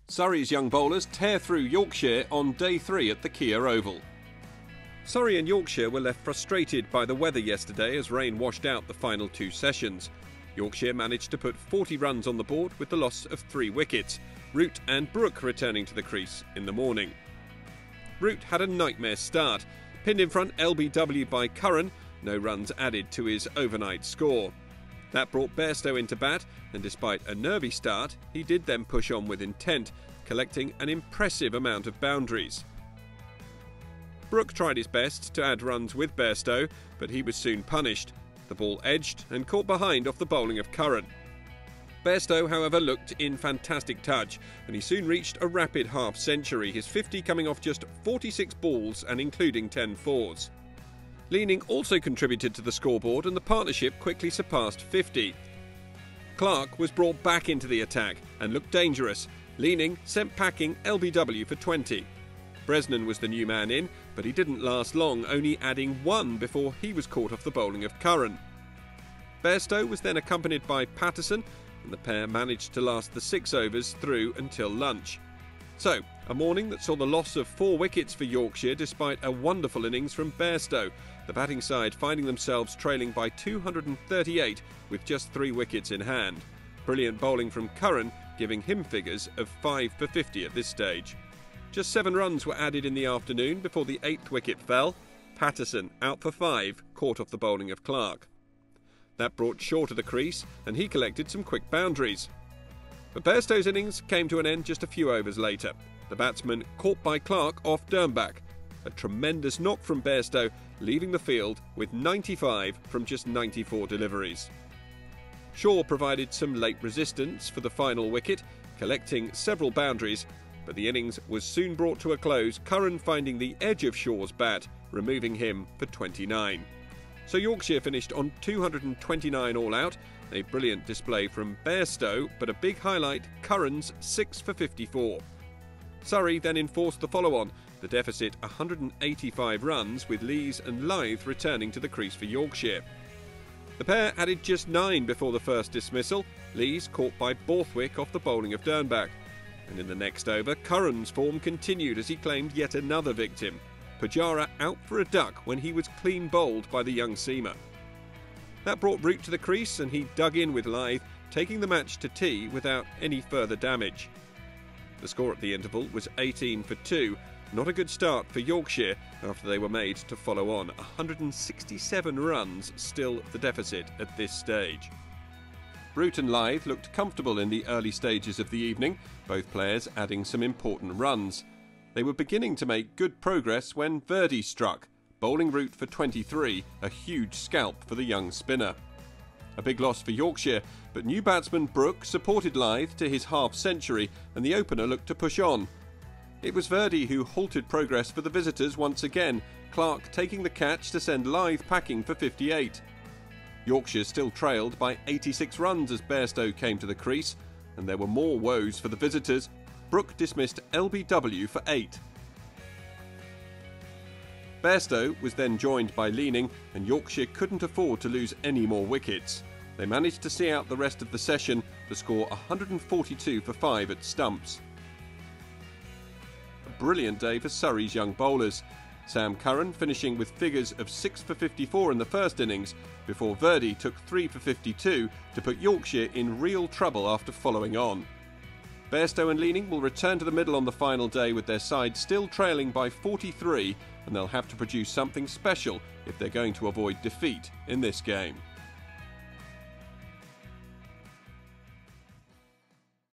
Surrey's young bowlers tear through Yorkshire on day 3 at the Kia Oval. Surrey and Yorkshire were left frustrated by the weather yesterday as rain washed out the final 2 sessions. Yorkshire managed to put 40 runs on the board with the loss of 3 wickets, Root and Brook returning to the crease in the morning. Root had a nightmare start, pinned in front LBW by Curran, no runs added to his overnight score. That brought Bairstow into bat, and despite a nervy start, he did then push on with intent, collecting an impressive amount of boundaries. Brook tried his best to add runs with Bairstow, but he was soon punished. The ball edged and caught behind off the bowling of Curran. Bairstow, however, looked in fantastic touch, and he soon reached a rapid half-century, his 50 coming off just 46 balls and including 10 fours. Leaning also contributed to the scoreboard, and the partnership quickly surpassed 50. Clark was brought back into the attack and looked dangerous. Leaning sent packing LBW for 20. Bresnan was the new man in, but he didn't last long, only adding 1 before he was caught off the bowling of Curran. Bairstow was then accompanied by Patterson, and the pair managed to last the 6 overs through until lunch. So, a morning that saw the loss of 4 wickets for Yorkshire despite a wonderful innings from Bairstow, the batting side finding themselves trailing by 238 with just 3 wickets in hand. Brilliant bowling from Curran, giving him figures of 5 for 50 at this stage. Just 7 runs were added in the afternoon before the 8th wicket fell. Patterson, out for 5, caught off the bowling of Clark. That brought Shaw to the crease, and he collected some quick boundaries. But Bairstow's innings came to an end just a few overs later. The batsman caught by Clark off Dernbach. A tremendous knock from Bairstow, leaving the field with 95 from just 94 deliveries. Shaw provided some late resistance for the final wicket, collecting several boundaries, but the innings was soon brought to a close, Curran finding the edge of Shaw's bat, removing him for 29. So Yorkshire finished on 229 all out, a brilliant display from Bairstow, but a big highlight, Curran's 6 for 54. Surrey then enforced the follow-on, the deficit 185 runs, with Lees and Lyth returning to the crease for Yorkshire. The pair added just 9 before the first dismissal, Lees caught by Borthwick off the bowling of Dernbach. And in the next over, Curran's form continued as he claimed yet another victim. Pujara out for a duck when he was clean bowled by the young seamer. That brought Root to the crease, and he dug in with Lyth, taking the match to tea without any further damage. The score at the interval was 18 for 2, not a good start for Yorkshire after they were made to follow on. 167 runs still the deficit at this stage. Root and Lyth looked comfortable in the early stages of the evening, both players adding some important runs. They were beginning to make good progress when Verdi struck, bowling Root for 23, a huge scalp for the young spinner. A big loss for Yorkshire, but new batsman Brook supported Lyth to his half-century, and the opener looked to push on. It was Verdi who halted progress for the visitors once again, Clark taking the catch to send Lyth packing for 58. Yorkshire still trailed by 86 runs as Bairstow came to the crease, and there were more woes for the visitors. Brook dismissed LBW for 8. Bairstow was then joined by Leaning, and Yorkshire couldn't afford to lose any more wickets. They managed to see out the rest of the session to score 142 for 5 at stumps. A brilliant day for Surrey's young bowlers. Sam Curran finishing with figures of 6 for 54 in the first innings, before Verdi took 3 for 52 to put Yorkshire in real trouble after following on. Bairstow and Leaning will return to the middle on the final day with their side still trailing by 43, and they'll have to produce something special if they're going to avoid defeat in this game.